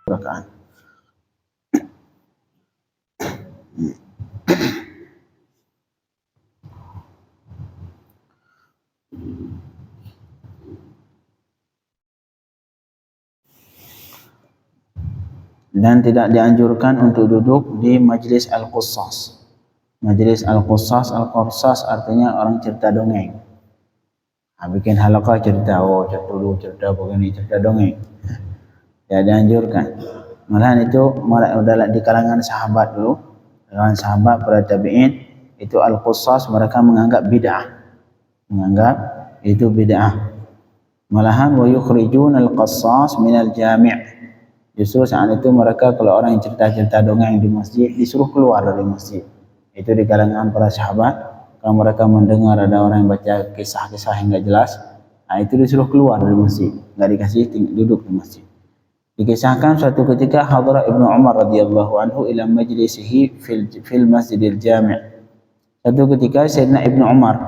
rakaat. Dan tidak dianjurkan untuk duduk di majlis al-qussas. Majlis al-qussas, al-qussas artinya orang cerita dongeng. Bikin halaqah cerita, cerita dulu, cerita begini, cerita dongeng. Tidak dianjurkan. Malahan itu di kalangan sahabat dulu, kalangan sahabat para tabi'in, itu al-qussas mereka menganggap bid'ah. Menganggap itu bid'ah. Malahan wa yukhrijun al-qassas minal jami'. Justru saat itu mereka kalau orang yang cerita-cerita dongeng di masjid disuruh keluar dari masjid. Itu di kalangan para sahabat, kalau mereka mendengar ada orang yang baca kisah-kisah yang enggak jelas, itu disuruh keluar dari masjid, enggak dikasih duduk di masjid. Dikisahkan suatu ketika hadara Ibnu Umar radhiyallahu anhu ila majlisihi fil Masjidil Jami'. Suatu ketika Sayyidina Ibnu Umar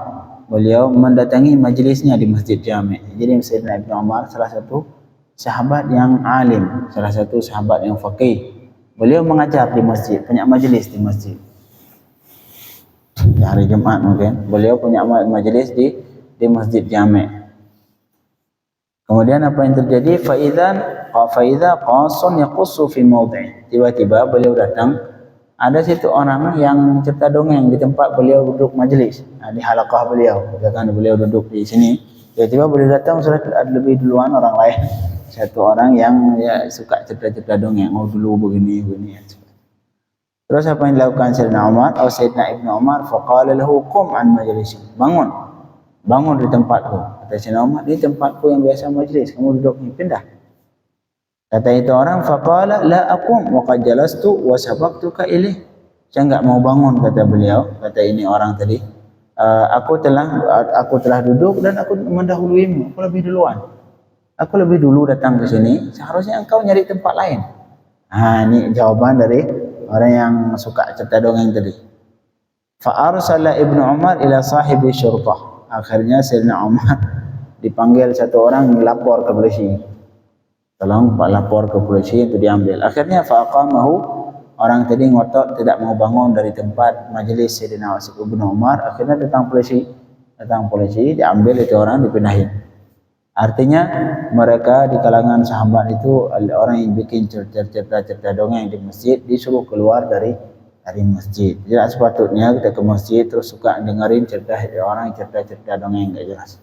beliau mendatangi majlisnya di Masjid Jami'. Jadi Sayyidina Ibnu Umar salah satu sahabat yang alim, salah satu sahabat yang faqih. Beliau mengajar di masjid, punya majlis di masjid. Di hari Jumat mungkin, beliau punya majlis di Masjid Jami'. Kemudian apa yang terjadi? Faidza qasun yaqussu fi mawdi'. Tiba-tiba beliau datang, ada situ orang yang cerita dongeng di tempat beliau duduk majlis. Di halaqah beliau, misalkan beliau duduk di sini, tiba-tiba beliau datang sudah lebih duluan orang lain. Satu orang yang suka cerita-cerita dongeng, dulu begini. Terus apa yang dilakukan Sayyidina Umar atau Sayyidina Ibnu Umar? Faqala lahu qum an majlis. Bangun di tempatku. Kata Sayyidina Umar, di tempatku yang biasa majlis, kamu duduk ni, pindah. Kata itu orang, faqala la aqum wa qad jalastu wa sabaqtuka ilaih. Saya enggak mau bangun, kata beliau. Kata ini orang tadi, aku telah duduk dan aku mendahuluimu, aku lebih duluan. Aku lebih dulu datang ke sini, seharusnya engkau nyari tempat lain. Ini jawaban dari orang yang suka cerita dongeng tadi. Fa arsala Ibnu Umar ila sahibi syurtah. Akhirnya Sayyidina Umar dipanggil satu orang lapor ke polisi. Tolong Pak lapor ke polisi untuk diambil. Akhirnya fa aqamahu, orang tadi ngotot tidak mau bangun dari tempat majlis Sayyidina Ibnu Umar. Akhirnya datang polisi, diambil itu orang, dipindahin. Artinya mereka di kalangan sahabat itu orang yang bikin cerita-cerita dongeng di masjid disuruh keluar dari masjid. Tidak sepatutnya kita ke masjid terus suka dengerin cerita orang cerita dongeng enggak jelas.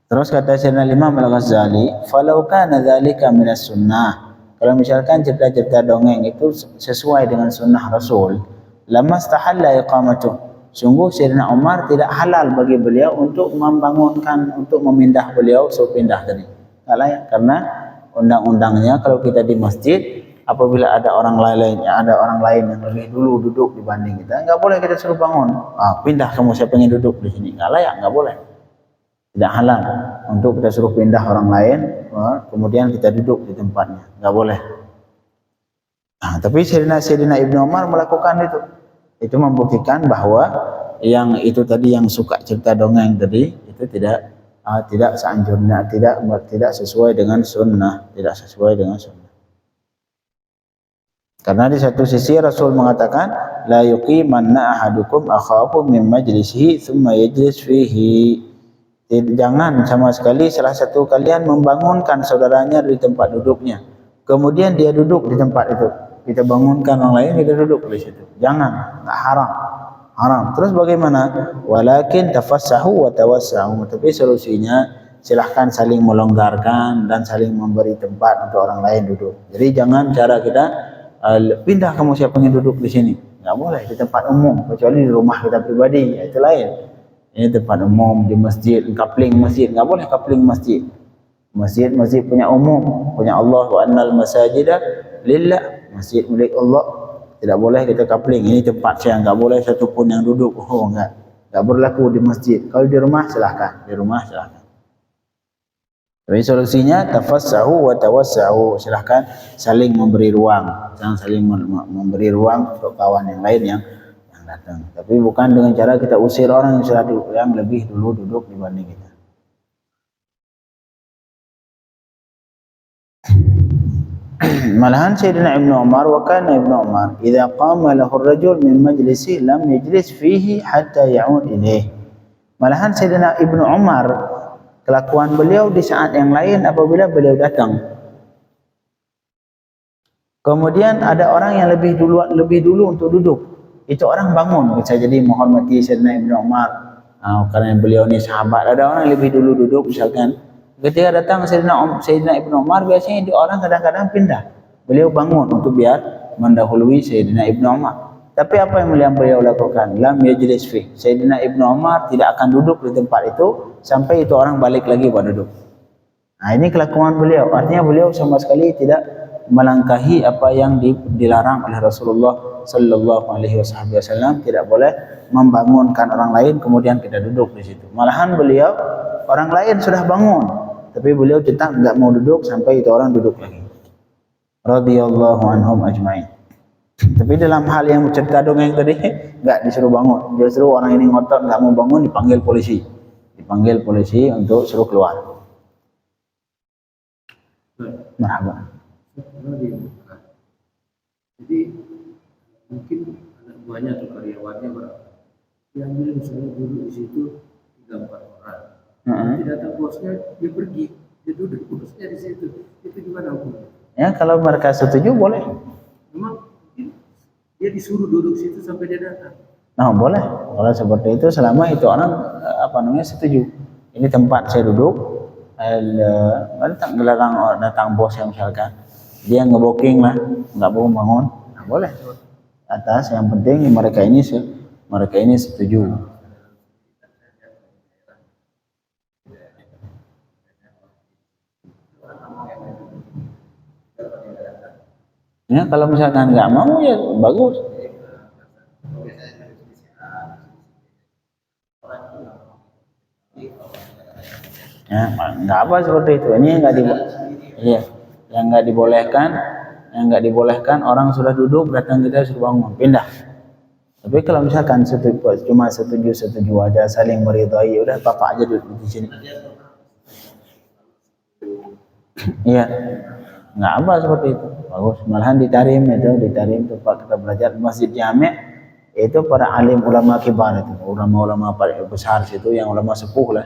Terus kata Sayyidina Imam Al-Ghazali, "Falau kana dzalika minas sunnah." Kalau misalkan cerita-cerita dongeng itu sesuai dengan sunnah Rasul, lamastahalla iqamatuh. Sungguh Sayyidina Umar tidak halal bagi beliau untuk membangunkan, untuk memindah beliau pindah tadi. Tak layak, karena undang-undangnya kalau kita di masjid, apabila ada orang lain yang lebih dulu duduk dibanding kita, enggak boleh kita suruh bangun. Pindah kamu, saya pengen duduk di sini. Enggak layak, enggak boleh. Tidak halal untuk kita suruh pindah orang lain, kemudian kita duduk di tempatnya. Enggak boleh. Tapi Sayyidina Ibnu Umar melakukan itu. Itu membuktikan bahwa yang itu tadi yang suka cerita dongeng tadi itu tidak seanjurnya, tidak sesuai dengan sunnah, Karena di satu sisi Rasul mengatakan la yuqimanna ahadukum akhahu min majlisihi thumma yajlis fihi. Jangan sama sekali salah satu kalian membangunkan saudaranya di tempat duduknya, kemudian dia duduk di tempat itu. Kita bangunkan orang lain, kita duduk di situ. Jangan, enggak haram. Terus bagaimana? Walakin tafassahu wa tawassa'u. Tapi solusinya silahkan saling melonggarkan dan saling memberi tempat untuk orang lain duduk. Jadi jangan cara kita pindah kamu siapa yang duduk di sini. Enggak boleh di tempat umum, kecuali di rumah kita pribadi, itu lain. Ini tempat umum, di masjid, kapling masjid, enggak boleh kapling masjid. Masjid punya umum, punya Allah, wa annal masajida lillah. Masjid milik Allah, tidak boleh kita kapling. Ini tempat saya, enggak boleh satu pun yang duduk. Enggak berlaku di masjid. Kalau di rumah silahkan, Tapi solusinya tafassahu wa tawassa'u, silahkan saling memberi ruang, memberi ruang untuk kawan yang lain yang datang. Tapi bukan dengan cara kita usir orang yang lebih dulu duduk dibanding kita. Malahan Sayyidina Ibnu Umar, wa kana Ibnu Umar idza qama lahu ar-rajul min majlisi lam yajlis fihi hatta ya'ud ilaih. Malahan Sayyidina Ibnu Umar, kelakuan beliau di saat yang lain apabila beliau datang, kemudian ada orang yang lebih dulu untuk duduk, itu orang bangun, bisa jadi menghormati Sayyidina Ibnu Umar, karena beliau ni sahabat. Ada orang yang lebih dulu duduk, misalkan ketika datang Sayyidina Ibnu Umar, biasanya orang kadang-kadang pindah, beliau bangun untuk biar mendahului Sayyidina Ibnu Umar. Tapi apa yang beliau lakukan? Lam yajlis fi. Sayyidina Ibnu Umar tidak akan duduk di tempat itu sampai itu orang balik lagi buat duduk. Nah, ini kelakuan beliau. Artinya beliau sama sekali tidak melangkahi apa yang dilarang oleh Rasulullah sallallahu alaihi wasallam. Tidak boleh membangunkan orang lain kemudian kita duduk di situ. Malahan beliau, orang lain sudah bangun, tapi beliau tetap enggak mau duduk sampai itu orang duduk lagi. Radhiyallahu anhum ajma'in. Tapi dalam hal yang cerita dongeng tadi enggak disuruh bangun. Justru orang ini ngotot enggak mau bangun, dipanggil polisi. Dipanggil polisi untuk suruh keluar. Marhaban. Jadi mungkin anak buahnya atau karyawannya berapa? Yang misalnya duduk di situ 3-4 orang. Tidak tahu bosnya, dia pergi, dia duduk bosnya di situ. Itu gimana hukumnya? Ya, kalau mereka setuju boleh. Memang dia disuruh duduk situ sampai dia datang. Nah, boleh. Kalau seperti itu selama itu orang setuju. Ini tempat saya duduk. Datang bos yang misalkan dia ngebooking lah, nggak mau bangun, nah, boleh. Atas yang penting mereka ini setuju. Ya, kalau misalkan nggak mau ya bagus. Ya, nggak apa seperti itu. Ini yang nggak dibolehkan orang sudah duduk datang kita suruh bangun pindah. Tapi kalau misalkan cuma setuju aja, saling meridai, udah bapak aja duduk di sini. Iya, nggak apa seperti itu. Bagus. Malahan di Tarim tempat kita belajar Masjid Jami' itu para alim ulama kibar itu, ulama-ulama besar situ, yang ulama sepuh lah.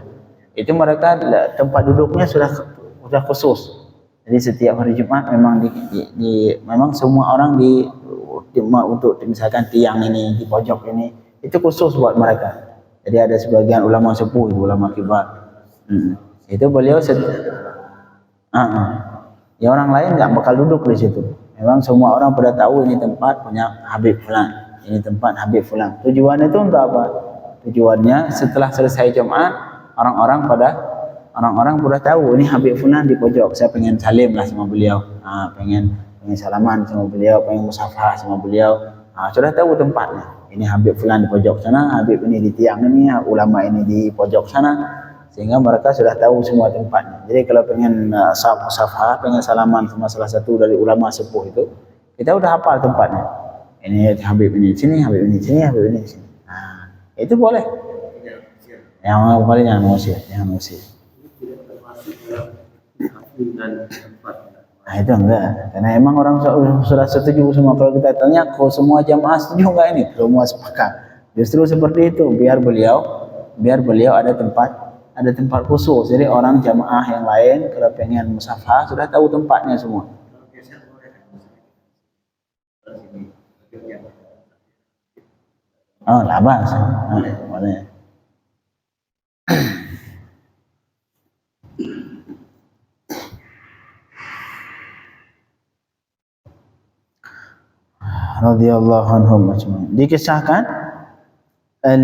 Itu mereka tempat duduknya sudah khusus. Jadi setiap hari Jumat memang memang semua orang untuk misalkan tiang ini di pojok ini itu khusus buat mereka. Jadi ada sebagian ulama sepuh, ulama kibar. Itu beliau ya orang lain nggak bakal duduk di situ. Memang semua orang pada tahu ini tempat punya Habib Fulan, ini tempat Habib Fulan. Tujuannya itu untuk apa? Tujuannya setelah selesai Jumat, orang-orang pada tahu ini Habib Fulan di pojok. Saya pengen salim lah sama beliau, pengen salaman sama beliau, pengen musafah sama beliau. Sudah tahu tempatnya. Ini Habib Fulan di pojok sana, Habib ini di tiang ini, ulama ini di pojok sana. Sehingga mereka sudah tahu semua tempatnya. Jadi kalau pengen musafah, pengen salaman sama salah satu dari ulama sepuh itu, kita udah hafal tempatnya. Ini Habib ini di sini, Habib ini di sini, Habib ini di sini. Nah, itu boleh. Yang paling jangan ngusir. Tidak termasuk dalam tempat. Nah, itu enggak. Karena emang orang sudah setuju semua. Kalau kita tanya, kok semua jamaah setuju enggak ini? Semua sepakat. Justru seperti itu, biar beliau ada tempat khusus. Jadi orang jamaah yang lain kalau pengen musafah sudah tahu tempatnya semua. Oh, labas. Boleh. Radhiyallahu anhum ajma'in. Dikisahkan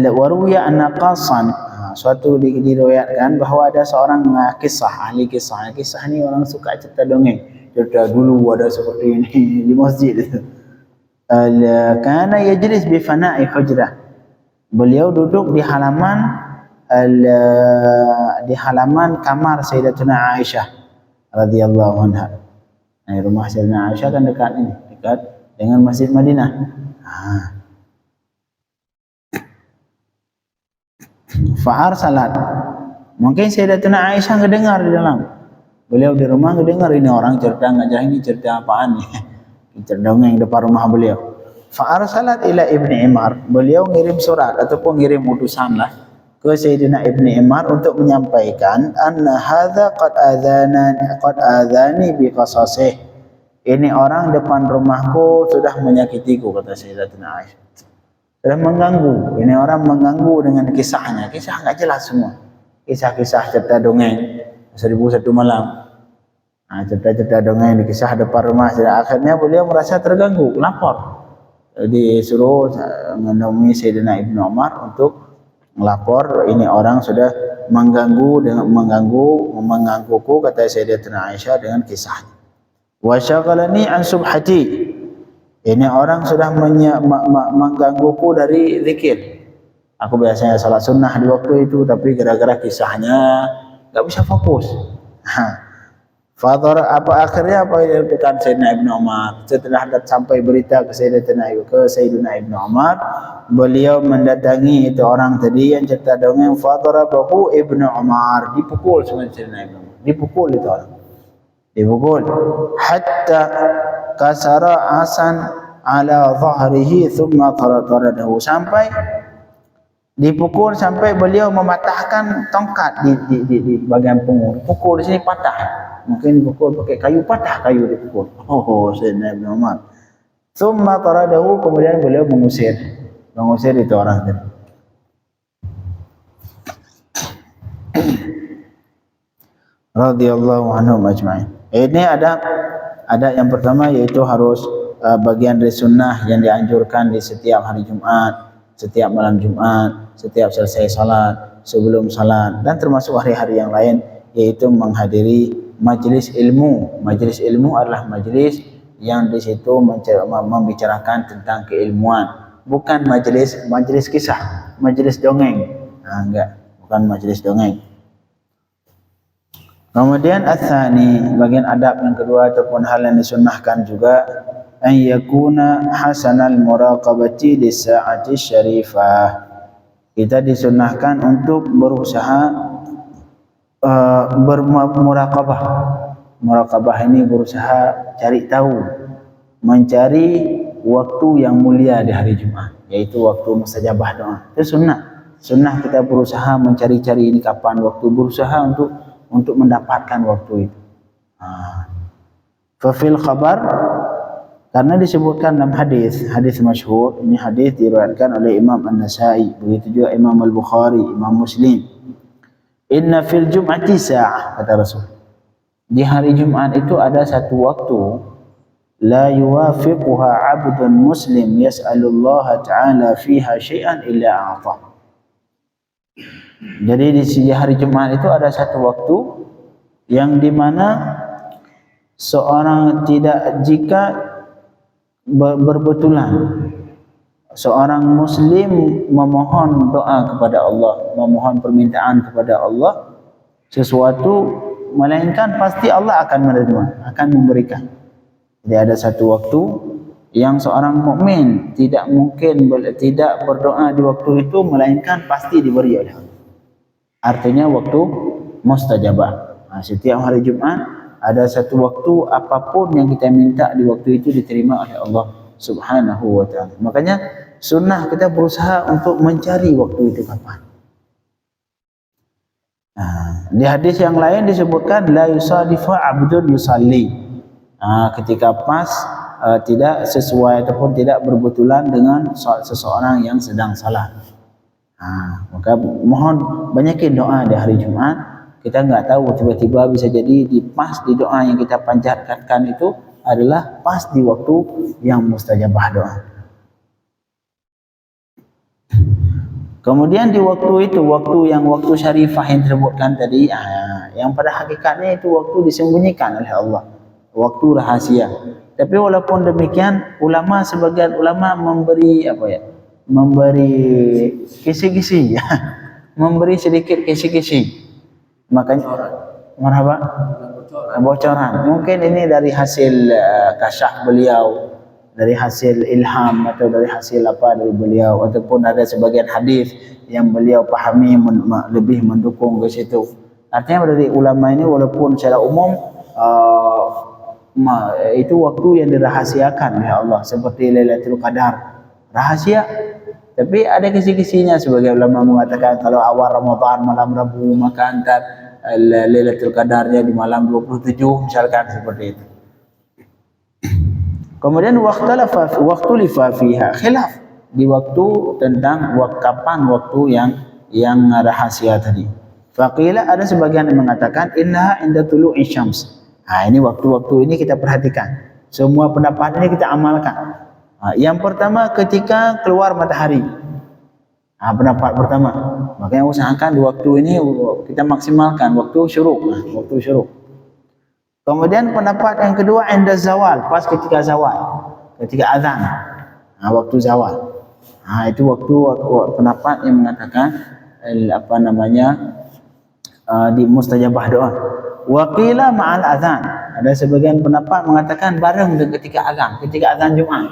waruya anna qasan, suatu diriwayatkan bahwa ada seorang ahli kisah. Kisah ni orang suka cerita dongeng. Cerita dulu ada seperti ini di masjid itu. Kana yajlis bi fana'i hujrah. Beliau duduk di halaman kamar Sayyidatuna Aisyah radhiyallahu anha. Nah, rumah Sayyidatuna Aisyah kan dekat dengan Masjid Madinah. Fa'arsalat. Mungkin Sayyidatuna Aisyah mendengar di dalam. Beliau di rumah dengar ini orang cerita ngajah, ini cerita apaan nih? Cerita dongeng depan rumah beliau. Fa arsalat ila Ibni Umar, beliau ngirim surat ataupun ngirim utusan lah ke Sayyidina Ibni Umar untuk menyampaikan anna hadza qad adzani bi qasasih. Ini orang depan rumahku sudah menyakitiku, kata Sayyidatina Aisyah. Sudah mengganggu. Ini orang mengganggu dengan kisahnya. Kisah enggak jelas semua. Kisah-kisah cerita dongeng 1001 malam. Cerita-cerita dongeng di kisah depan rumah. Akhirnya beliau merasa terganggu, lapor. Disuruh menemui Sayyidina Ibnu Umar untuk melapor, ini orang sudah menggangguku, kata Sayyidatina Aisyah dengan kisahnya. Wa syaghalani an subhati, ini orang sudah menggangguku dari zikir. Aku biasanya salat sunnah di waktu itu, tapi gara-gara kisahnya enggak bisa fokus. Fadhar akhirnya apa yang dilakukan Sayyidina Ibnu Umar setelah sampai berita ke Sayyidina Ibnu Umar, beliau mendatangi itu orang tadi yang cerita dongeng. Fadharabahu Ibnu Umar, dipukul sama Sayyidina Ibnu Umar, dipukul itu orang, dipukul hatta kasara asan ala dhahrihi thumma taradahu, sampai dipukul sampai beliau mematahkan tongkat di bagian punggung. Pukul di sini patah, mungkin dipukul pakai kayu, patah kayu dipukul. Sayyidina Ibnu Umar. Thumma taradahu, kemudian beliau mengusir itu orang tadi. Radhiyallahu anhum ajma'in. Ini ada yang pertama, yaitu harus bagian dari sunnah yang dianjurkan di setiap hari Jumat, setiap malam Jumat, setiap selesai salat, sebelum salat, dan termasuk hari-hari yang lain, yaitu menghadiri majelis ilmu. Majelis ilmu adalah majelis yang di situ membicarakan tentang keilmuan, bukan majelis kisah, majelis dongeng. Enggak, bukan majelis dongeng. Kemudian ats-tsani, bagian adab yang kedua ataupun hal yang disunnahkan juga, an yakuna hasanal muraqabati lis-sa'ati syarifah. Kita disunnahkan untuk berusaha bermuraqabah. Muraqabah ini berusaha cari tahu, mencari waktu yang mulia di hari Jumat, yaitu waktu mustajabah doa. Itu sunnah. Sunnah kita berusaha mencari-cari ini kapan waktu, berusaha untuk mendapatkan waktu itu. Fafil khabar, karena disebutkan dalam hadis masyhur, ini hadis diriwayatkan oleh Imam An-Nasa'i, begitu juga Imam Al-Bukhari, Imam Muslim. Inna fil jum'ati sa'ah, kata Rasul. Di hari Jumat itu ada satu waktu, la yuwafiquha 'abdun muslim yas'alullaha ta'ala fiha syai'an illa a'ta. Jadi di hari Jumat itu ada satu waktu yang dimana seorang jika berbetulan seorang muslim memohon doa kepada Allah, memohon permintaan kepada Allah sesuatu, melainkan pasti Allah akan menerima, akan memberikan. Jadi ada satu waktu yang seorang mukmin tidak mungkin tidak berdoa di waktu itu, melainkan pasti diberi oleh Allah. Artinya waktu mustajabah. Setiap hari Jumat ada satu waktu, apapun yang kita minta di waktu itu diterima oleh Allah Subhanahu wa ta'ala. Makanya sunnah kita berusaha untuk mencari waktu itu kapan. Di hadis yang lain disebutkan la yusadifu abdun yusalli. Ketika pas tidak sesuai ataupun tidak berbetulan dengan seseorang yang sedang salat. Maka mohon banyakin doa di hari Jumat. Kita enggak tahu, tiba-tiba bisa jadi pas di doa yang kita panjatkan itu adalah pas di waktu yang mustajabah doa. Kemudian di waktu itu, waktu syarifah yang disebutkan tadi, yang pada hakikatnya itu waktu disembunyikan oleh Allah, waktu rahasia. Tapi walaupun demikian, sebagian ulama memberi kisi-kisi, memberi sedikit kisi-kisi. Makanya bocoran. Mungkin ini dari hasil kasyaf beliau, dari hasil ilham, atau dari hasil dari beliau, ataupun ada sebagian hadis yang beliau pahami lebih mendukung ke situ. Artinya dari ulama ini walaupun secara umum itu waktu yang dirahasiakan oleh Allah seperti Lailatul Qadar, rahasia. Tapi ada kisi-kisinya, sebagai ulama mengatakan kalau awal Ramadan malam Rabu maka antar Lailatul Qadarnya di malam 27 misalkan seperti itu. Kemudian waktu lifafiha khilaf di waktu tentang kapan waktu yang rahasia tadi. Faqila, ada sebagian yang mengatakan innaha inda tulu'i syams. Ini waktu-waktu ini kita perhatikan. Semua pendapat ini kita amalkan. Yang pertama ketika keluar matahari. Pendapat pertama. Makanya usahakan di waktu ini kita maksimalkan waktu syuruk. Waktu syuruk. Kemudian pendapat yang kedua inda zawal, pas ketika zawal, ketika azan. Waktu zawal. Itu waktu pendapat yang mengatakan di mustajabah doa. Waqila ma'al azan. Ada sebagian pendapat mengatakan bareng dengan ketika azan Jumat.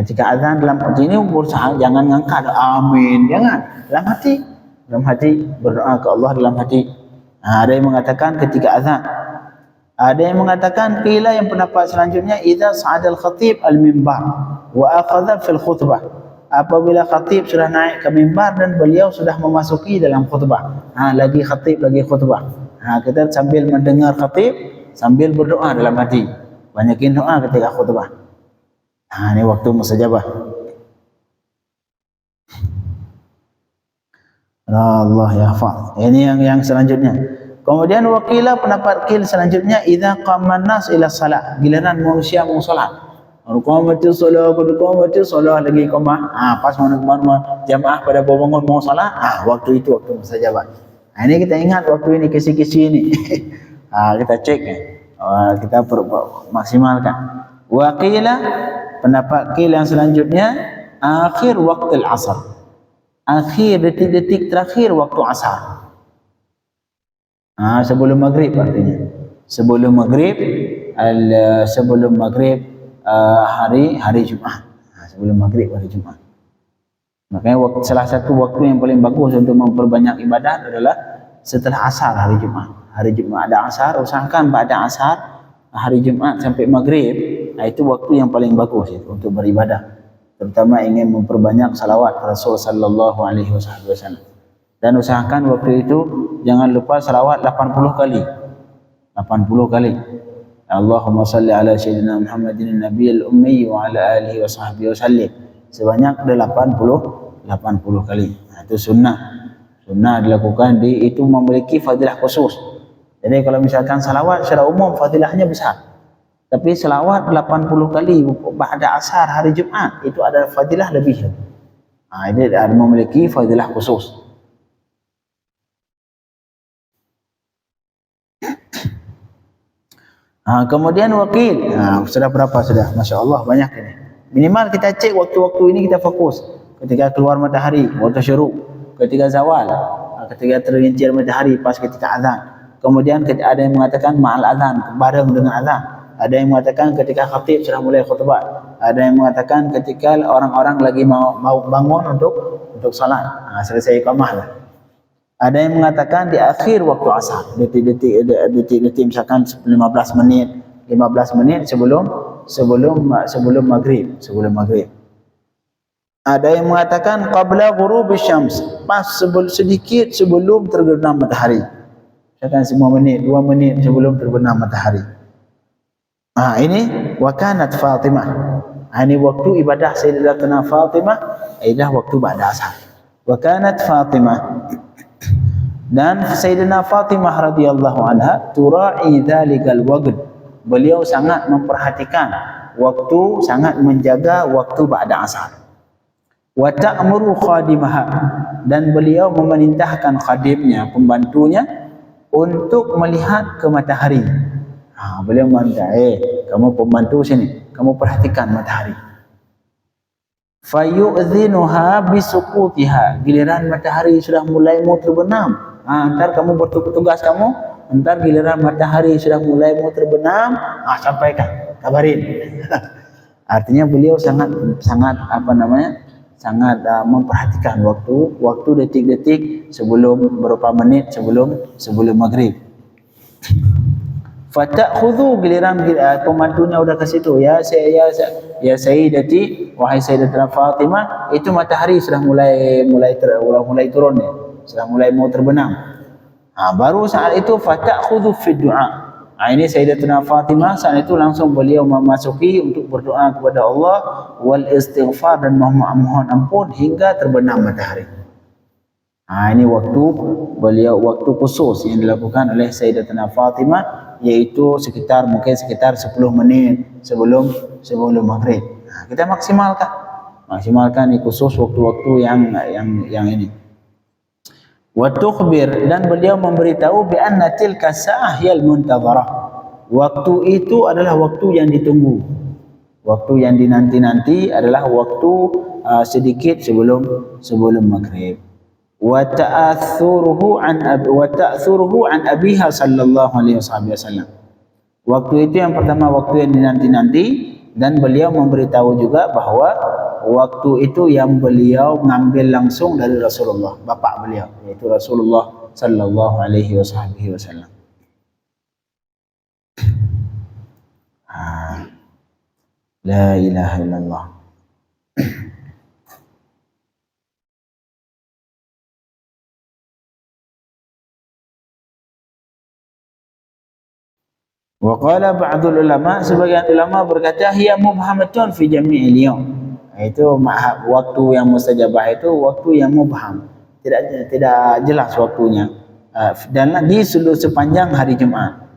Jika azan dalam hati ini berusaha jangan ngangkat amin, jangan, dalam hati berdoa ke Allah dalam hati. Ada yang mengatakan ketika azan. Ada yang mengatakan qila, yang pendapat selanjutnya idza sa'adal khatib al-mimbar wa akhadha fil khutbah. Apabila khatib sudah naik ke mimbar dan beliau sudah memasuki dalam khutbah. Lagi khatib lagi khutbah. Kita sambil mendengar khatib sambil berdoa dalam hati. Banyakin doa ketika khutbah. Ini waktu mustajabah. Allah ya fa. Ini yang selanjutnya. Kemudian wakila, pendapat kil selanjutnya idza qaman nas ila salat. Giliran manusia mau salat. Qamati solat lagi qamah. Pas jamaah pada bangun mau salat, waktu itu waktu mustajabah. Ini kita ingat waktu ini kisi-kisi ini. Kita cek kita maksimalkan. Waqila, pendapat qil yang selanjutnya akhir waktu asar. Akhir detik-detik terakhir waktu asar. Sebelum maghrib artinya. Sebelum maghrib hari Jumat. Sebelum maghrib hari Jumat. Makanya salah satu waktu yang paling bagus untuk memperbanyak ibadat adalah setelah asar hari Jumat. Hari Jumat ada asar, usahakan pada asar hari Jumat sampai maghrib. Itu waktu yang paling bagus untuk beribadah. Terutama ingin memperbanyak salawat Rasul sallallahu alaihi wasallam. Dan usahakan waktu itu jangan lupa salawat 80 kali. 80 kali. Allahumma salli ala sayyidina Muhammadin nabiyil ummi wa ala alihi wa sahbihi wasallim. Sebanyak 80 kali. Itu sunnah. Sunnah dilakukan itu memiliki fadilah khusus. Jadi kalau misalkan salawat secara umum fadilahnya besar. Tapi selawat 80 kali pada asar hari Jumat itu ada fadilah lebih. Ini ada memiliki fadilah khusus. Kemudian wakil. Sudah berapa sudah? Masya Allah banyak ini. Minimal kita cek waktu-waktu ini kita fokus. Ketika keluar matahari, waktu syuruk. Ketika zawal, ketika tergelincir matahari pas ketika azan. Kemudian ada yang mengatakan ma'al azan, bareng dengan azan. Ada yang mengatakan ketika khatib sudah mulai khutbah. Ada yang mengatakan ketika orang-orang lagi mau bangun untuk salat. Selesai iqamah lah. Ada yang mengatakan di akhir waktu asar. Detik-detik misalkan 15 menit sebelum maghrib. Ada yang mengatakan qabla ghurubi syams. Pas sedikit sebelum terbenam matahari. Misalkan 5 menit, 2 menit sebelum terbenam matahari. Ini wakanat Fatimah. Ini waktu ibadah Sayyidatuna Fatimah adalah waktu ba'da asar. Wakanat Fatimah, dan Sayyidina Fatimah radhiyallahu anha tura'i dzalikal waqt. Beliau sangat memperhatikan waktu, sangat menjaga waktu ba'da asar. Wa ta'muru khadimaha, dan beliau memerintahkan khadimnya, pembantunya untuk melihat ke matahari. Beliau meminta, kamu pembantu sini, kamu perhatikan matahari. Fayu'dhinuha bisukutiha, giliran matahari sudah mulai mau terbenam. Ntar kamu bertugas kamu, ntar giliran matahari sudah mulai mau terbenam, sampaikan, kabarin. Artinya beliau sangat sangat memperhatikan waktu detik-detik sebelum beberapa menit sebelum maghrib. Fatakhudhu, giliran pembantunya udah ke situ, ya Sayyidati, wahai Sayyidatina Fatimah, itu matahari sudah mulai turun ya, sudah mulai mau terbenam. Baru saat itu fatakhudhu fi du'a. Ini Sayyidatina Fatimah saat itu langsung beliau memasuki untuk berdoa kepada Allah wal istighfar, dan mohon ampun hingga terbenam matahari. Ini waktu khusus yang dilakukan oleh Sayyidatina Fatimah, yaitu mungkin sekitar 10 menit sebelum maghrib. Kita maksimalkan ini khusus waktu-waktu yang ini. Wa tukhbir, dan beliau memberitahu bi anna tilka sa'ah yal muntadharah. Waktu itu adalah waktu yang ditunggu. Waktu yang dinanti-nanti adalah waktu sedikit sebelum maghrib. Wa ta'athuruhu an abiha sallallahu alaihi wasallam. Waktu itu yang pertama, waktu yang dinanti-nanti, dan beliau memberitahu juga bahwa waktu itu yang beliau ngambil langsung dari Rasulullah, bapak beliau, yaitu Rasulullah sallallahu alaihi wasallam. La ilaha illallah. Wa qala ba'dul ulama, sebagian ulama berkata hiya mubhamatun fi jami'il yawm. Itu waktu yang mustajabah itu waktu yang mubham, tidak jelas waktunya, dan di seluruh sepanjang hari Jumat.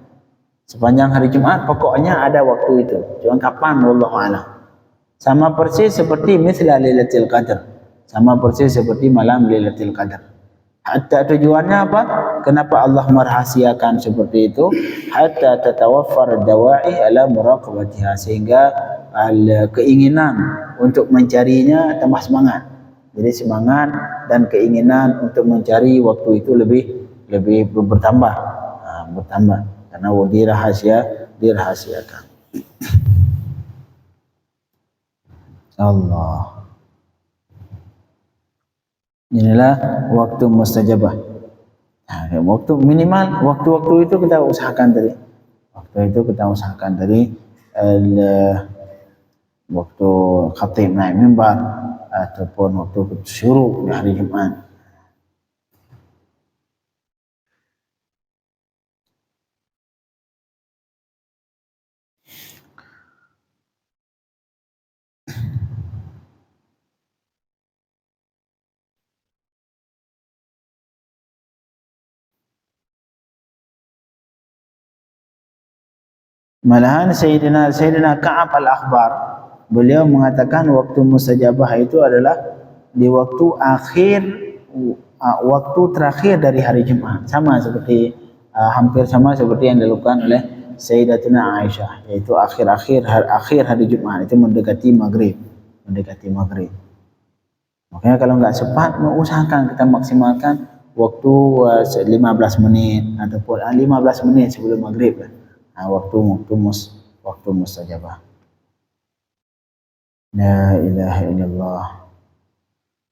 Sepanjang hari Jumat pokoknya ada waktu itu. Cuma kapan wallahu a'lam. Sama persis seperti mithla Lailatul Qadar. Sama persis seperti malam Lailatul Qadar. Hatta tujuannya apa? Kenapa Allah merahasiakan seperti itu? Hatta tatawaffar dawa'i ala muraqabatiha, sehingga keinginan untuk mencarinya tambah semangat. Jadi semangat dan keinginan untuk mencari waktu itu lebih bertambah, karena dirahasiakan. Allah. Inilah waktu mustajabah. Waktu minimal, waktu itu kita usahakan tadi. Waktu khatib naik mimbar ataupun waktu syuruk di hari Jumat. Malahan Sayyidina Ka'ab al-Akhbar, beliau mengatakan waktu mustajabah itu adalah di waktu terakhir dari hari Jumat, hampir sama seperti yang dilakukan oleh Sayyidatina Aisyah, yaitu akhir hari Jumat, itu mendekati maghrib. Makanya kalau nggak sempat, usahakan kita maksimalkan waktu 15 menit ataupun 15 menit sebelum maghrib lah. Waktu mustajabah. La ilaha illallah.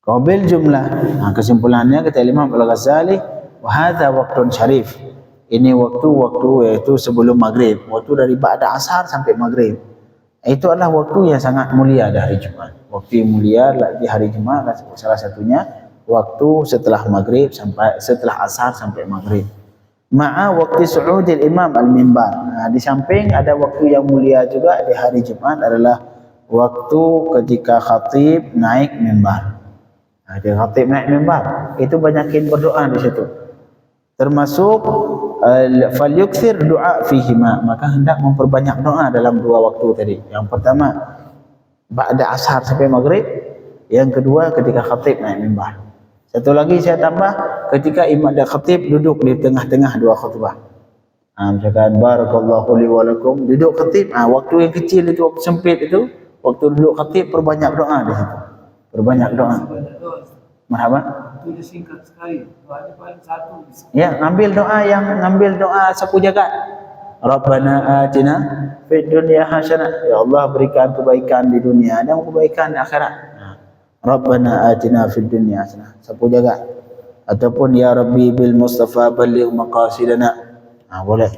Qabil jumlah. Kesimpulannya kata Imam Al-Ghazali, wa hadza waqtun syarif. Ini waktu yaitu sebelum maghrib, waktu dari ba'da asar sampai maghrib. Itu adalah waktu yang sangat mulia di hari Jumat. Waktu yang mulia di hari Jumat salah satunya waktu setelah asar sampai maghrib. Ma'a waktu su'udil imam al-mimbar. Di samping ada waktu yang mulia juga di hari Jumat adalah waktu ketika khatib naik mimbar. Khatib naik mimbar, itu banyakin berdoa di situ. Termasuk falyukthir doa fihima, maka hendak memperbanyak doa dalam dua waktu tadi. Yang pertama ba'da asar sampai maghrib, yang kedua ketika khatib naik mimbar. Satu lagi saya tambah, ketika imam dan khatib duduk di tengah-tengah dua khutbah. Misalkan barakallahu li wa lakum, duduk khatib, waktu yang kecil itu, waktu sempit itu, waktu duduk khatib perbanyak doa di situ. Perbanyak doa. Marhaba. Itu singkat sekali. Doanya paling satu. Ya, ngambil doa sapu jagat. Rabbana atina fid dunya hasanah. Ya Allah, berikan kebaikan di dunia dan kebaikan di akhirat. Rabbana atina fid dunya hasanah. Sapu jaga. Ataupun ya Rabbi bil Mustafa balligh maqasidana. Boleh.